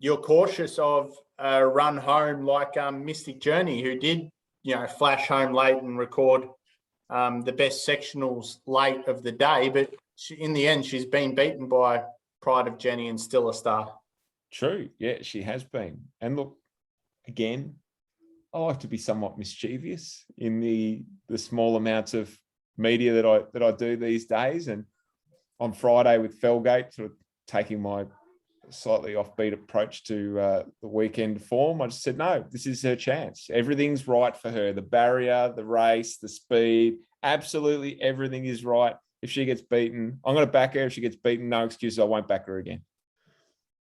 you're cautious of a run home like Mystic Journey, who did, flash home late and record the best sectionals late of the day. But in the end, she's been beaten by Pride of Jenny and Still a Star. True. Yeah, she has been. And look, again, I like to be somewhat mischievous in the small amounts of media that I do these days. And on Friday with Felgate, sort of taking my slightly offbeat approach to the weekend form, I just said, no, this is her chance. Everything's right for her. The barrier, the race, the speed, absolutely everything is right. If she gets beaten, I'm going to back her. If she gets beaten, no excuses, I won't back her again.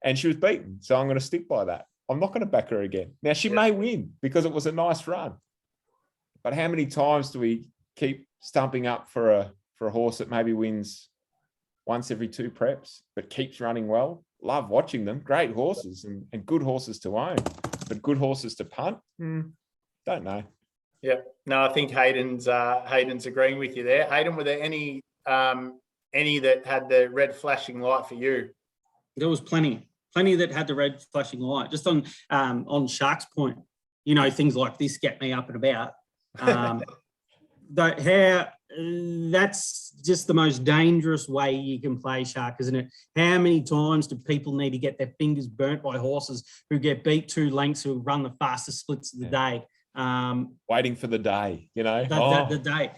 And she was beaten, so I'm going to stick by that. I'm not going to back her again. Now, she may win because it was a nice run. But how many times do we keep stumping up for a horse that maybe wins once every 2 preps, but keeps running well? Love watching them. Great horses and good horses to own. But good horses to punt? Don't know. Yeah. No, I think Hayden's agreeing with you there. Hayden, were there any that had the red flashing light for you? There was plenty that had the red flashing light. Just on Shark's point, things like this get me up and about. That's just the most dangerous way you can play Shark, isn't it? How many times do people need to get their fingers burnt by horses who get beat 2 lengths, who run the fastest splits of the day? Waiting for the day, The day.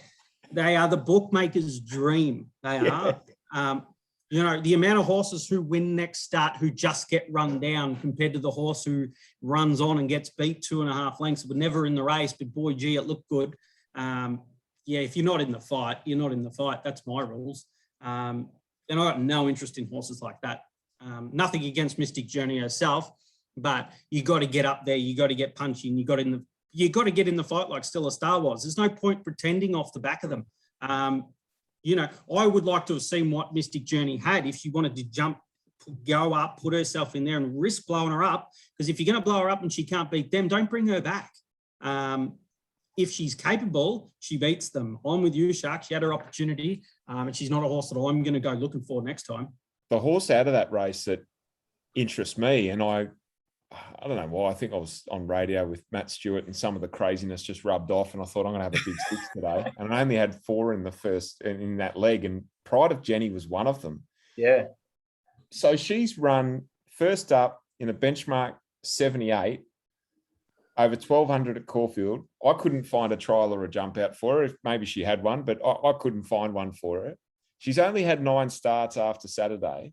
They are the bookmaker's dream. They are. The amount of horses who win next start who just get run down compared to the horse who runs on and gets beat 2.5 lengths, but never in the race, but boy, gee, it looked good. If you're not in the fight, you're not in the fight. That's my rules. And I got no interest in horses like that. Nothing against Mystic Journey herself, but you got to get up there. You got to get punchy, and you got to get in the fight like Still a Star was. There's no point pretending off the back of them. I would like to have seen what Mystic Journey had if she wanted to jump, go up, put herself in there and risk blowing her up. Because if you're going to blow her up and she can't beat them, don't bring her back. If she's capable, she beats them. I'm with you, Shark. She had her opportunity, and she's not a horse that I'm going to go looking for next time. The horse out of that race that interests me, and I don't know why, I think I was on radio with Matt Stewart and some of the craziness just rubbed off, and I thought I'm going to have a big 6 today. And I only had 4 in the first, in that leg, and Pride of Jenny was one of them. Yeah. So she's run first up in a benchmark 78 over 1,200 at Caulfield. I couldn't find a trial or a jump out for her. If maybe she had one, but I couldn't find one for her. She's only had 9 starts after Saturday.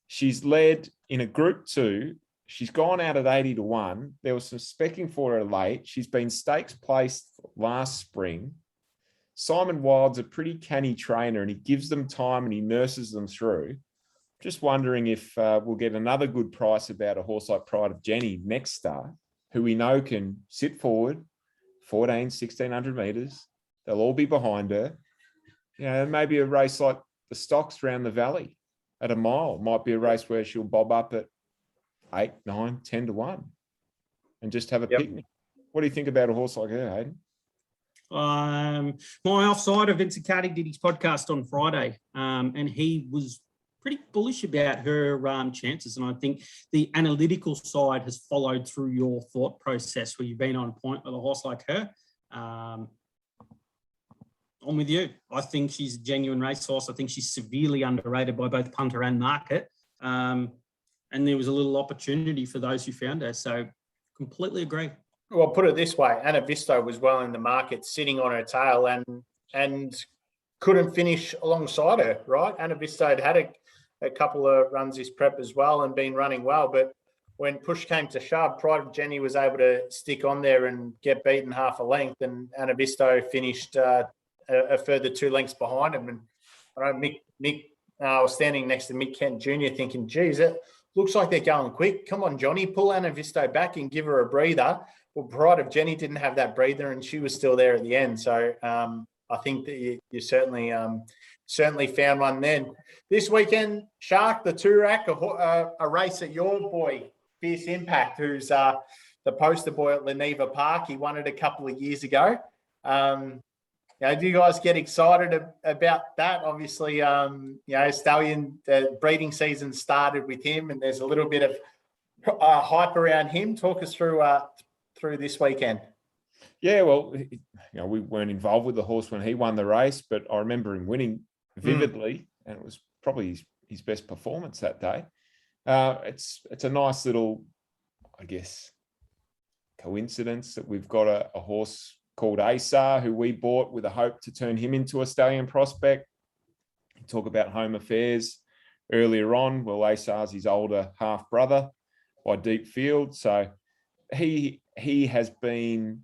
She's led in a Group 2. She's gone out at 80 to 1. There was some specking for her late. She's been stakes placed last spring. Simon Wild's a pretty canny trainer, and he gives them time and he nurses them through. Just wondering if we'll get another good price about a horse like Pride of Jenny next start, who we know can sit forward 1,600 metres. They'll all be behind her. You know, maybe a race like the Stocks around the Valley at a mile might be a race where she'll bob up at 8, 9, 10 to 1 and just have a picnic. What do you think about a horse like her, Hayden? My offside of Vincent Carty did his podcast on Friday, and he was pretty bullish about her chances. And I think the analytical side has followed through your thought process where you've been on point with a horse like her. I'm with you. I think she's a genuine racehorse. I think she's severely underrated by both punter and market. And there was a little opportunity for those who found her. So completely agree. Well, put it this way, Anna Visto was well in the market, sitting on her tail and couldn't finish alongside her, right? Anna Visto had a couple of runs this prep as well and been running well, but when push came to shove, Pride of Jenny was able to stick on there and get beaten half a length, and Anna Visto finished a further 2 lengths behind him. And I know Mick was standing next to Mick Kent Jr. thinking, geez, it looks like they're going quick. Come on, Johnny, pull Anna Visto back and give her a breather. Well, Pride of Jenny didn't have that breather, and she was still there at the end. So I think that you certainly found one then. This weekend, Shark, the Toorak, a race at your boy, Fierce Impact, who's the poster boy at Leneva Park. He won it a couple of years ago. Do you guys get excited about that? Obviously, Stallion, the breeding season started with him, and there's a little bit of hype around him. Talk us through this weekend. Yeah, well, we weren't involved with the horse when he won the race, but I remember him winning vividly, and it was probably his best performance that day. It's a nice little, I guess, coincidence that we've got a horse called Asar, who we bought with a hope to turn him into a stallion prospect. Talk about home affairs earlier on. Well, Asar's his older half brother by Deep Field, so he has been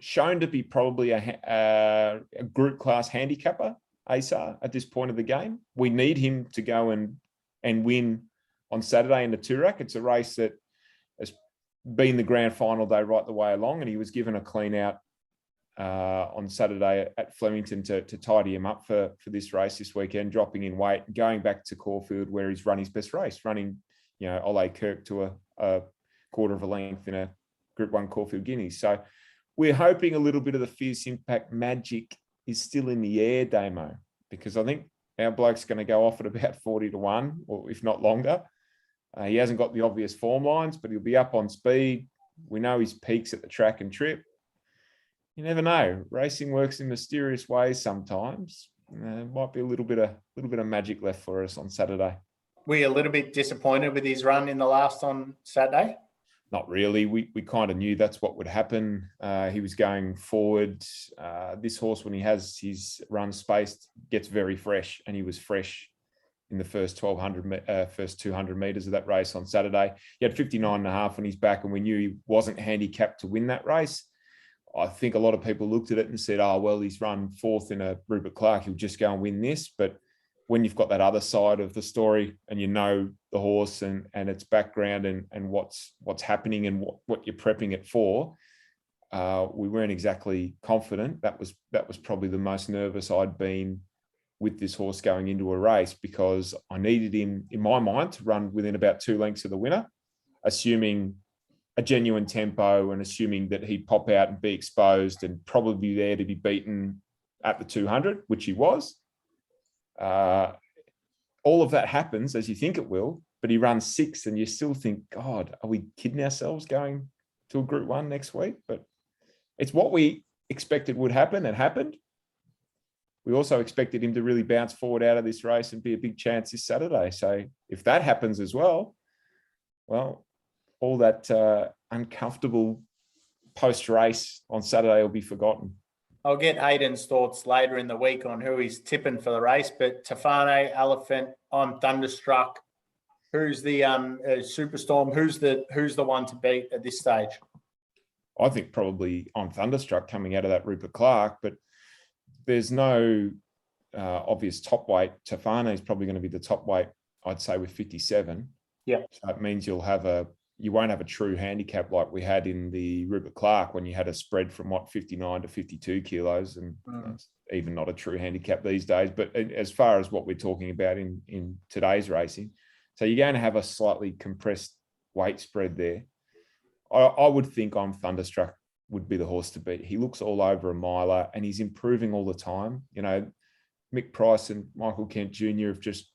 shown to be probably a group class handicapper, Asar, at this point of the game. We need him to go and win on Saturday in the Toorak. It's a race that has been the grand final day right the way along, and he was given a clean out on Saturday at Flemington to tidy him up for this race this weekend, dropping in weight, going back to Caulfield where he's run his best race, running, Ole Kirk to a quarter of a length in a Group 1 Caulfield Guineas. So we're hoping a little bit of the Fierce Impact magic is still in the air, Damo, because I think our bloke's going to go off at about 40 to 1, or if not longer. He hasn't got the obvious form lines, but he'll be up on speed. We know his peaks at the track and trip. You never know. Racing works in mysterious ways sometimes. Might be a little bit of magic left for us on Saturday. Were you a little bit disappointed with his run in the last on Saturday? Not really. We kind of knew that's what would happen. He was going forward. This horse, when he has his run spaced, gets very fresh, and he was fresh in the first 200 metres of that race on Saturday. He had 59.5 on his back, and we knew he wasn't handicapped to win that race. I think a lot of people looked at it and said, oh, well, he's run 4th in a Rupert Clark, he'll just go and win this. But when you've got that other side of the story and you know the horse and its background and what's happening and what you're prepping it for, we weren't exactly confident. That was probably the most nervous I'd been with this horse going into a race, because I needed him, in my mind, to run within about 2 lengths of the winner, assuming a genuine tempo and assuming that he'd pop out and be exposed and probably there to be beaten at the 200, which he was. All of that happens as you think it will, but he runs 6th and you still think, God, are we kidding ourselves going to a Group 1 next week? But it's what we expected would happen. It happened. We also expected him to really bounce forward out of this race and be a big chance this Saturday. So if that happens as well, all that uncomfortable post-race on Saturday will be forgotten. I'll get Hayden's thoughts later in the week on who he's tipping for the race, but Tefane, Elephant, I'm Thunderstruck. Who's the Superstorm? Who's the one to beat at this stage? I think probably I'm Thunderstruck coming out of that Rupert Clark, but there's no obvious top weight. Tefane is probably going to be the top weight, I'd say, with 57. Yeah. So that means you won't have a true handicap like we had in the Rupert Clark when you had a spread from 59 to 52 kilos, and that's even not a true handicap these days. But as far as what we're talking about in today's racing, so you're going to have a slightly compressed weight spread there. I would think I'm Thunderstruck would be the horse to beat. He looks all over a miler and he's improving all the time. You know, Mick Price and Michael Kent Jr. have just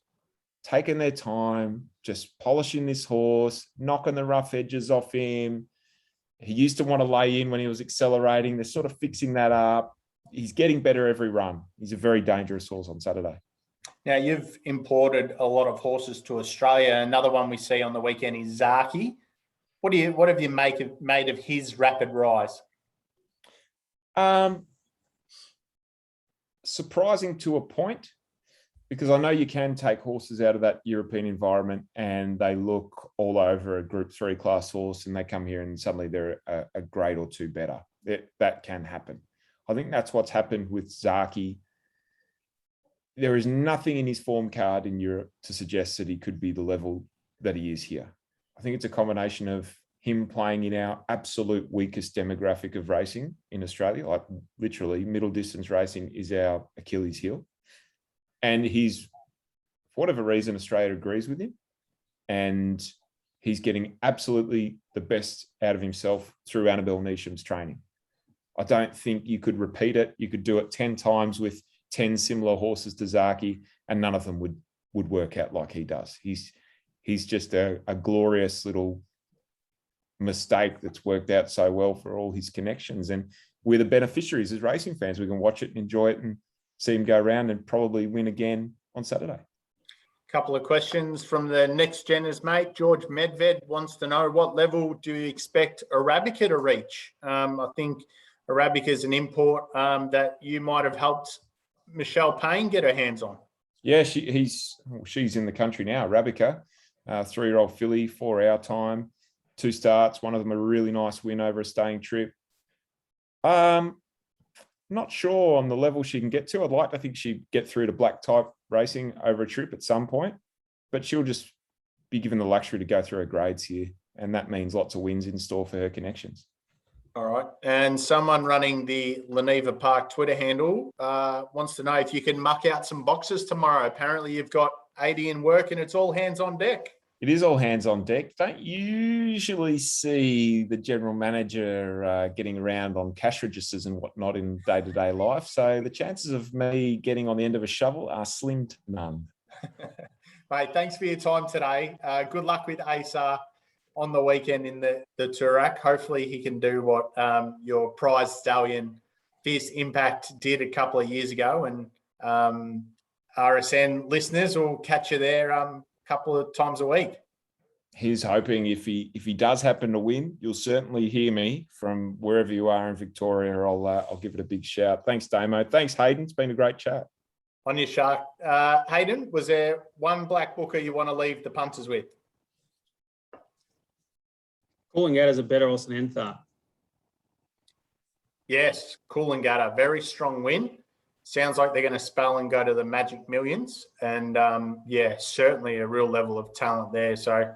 taken their time, just polishing this horse, knocking the rough edges off him. He used to want to lay in when he was accelerating. They're sort of fixing that up. He's getting better every run. He's a very dangerous horse on Saturday. Now, you've imported a lot of horses to Australia. Another one we see on the weekend is Sharkie. What have you made of his rapid rise? Surprising to a point, because I know you can take horses out of that European environment and they look all over a Group 3 class horse and they come here and suddenly they're a grade or two better. That can happen. I think that's what's happened with Sharkie. There is nothing in his form card in Europe to suggest that he could be the level that he is here. I think it's a combination of him playing in our absolute weakest demographic of racing in Australia, like literally middle distance racing is our Achilles heel. And he's, for whatever reason, Australia agrees with him. And he's getting absolutely the best out of himself through Annabelle Neesham's training. I don't think you could repeat it. You could do it 10 times with 10 similar horses to Sharkie, and none of them would work out like he does. He's just a glorious little mistake that's worked out so well for all his connections. And we're the beneficiaries as racing fans. We can watch it and enjoy it and see him go around and probably win again on Saturday. Couple of questions from the next geners, mate. George Medved wants to know, what level do you expect Arabica to reach? I think Arabica is an import that you might have helped Michelle Payne get her hands on. Yeah, she's in the country now. Arabica, 3-year-old filly, 4 hour time, 2 starts. One of them a really nice win over a staying trip. Not sure on the level she can get to. I'd like to think she'd get through to black type racing over a trip at some point, but she'll just be given the luxury to go through her grades here. And that means lots of wins in store for her connections. All right. And someone running the Leneva Park Twitter handle wants to know if you can muck out some boxes tomorrow. Apparently you've got 80 in work and it's all hands on deck. It is all hands on deck. Don't usually see the general manager getting around on cash registers and whatnot in day-to-day life. So the chances of me getting on the end of a shovel are slim to none. Mate, thanks for your time today. Good luck with Asa on the weekend in the Toorak. Hopefully he can do what your prize stallion Fierce Impact did a couple of years ago. And RSN listeners will catch you there a couple of times a week. He's hoping if he does happen to win, you'll certainly hear me from wherever you are in Victoria. I'll give it a big shout. Thanks, Damo. Thanks, Hayden. It's been a great chat. On your shark. Hayden, was there one black booker you want to leave the punters with? Calling out as a better horse than Enthar. Yes, Coolangatta, very strong win. Sounds like they're going to spell and go to the Magic Millions. And, yeah, certainly a real level of talent there. So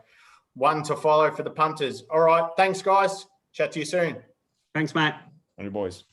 one to follow for the punters. All right, thanks, guys. Chat to you soon. Thanks, Matt. And you boys.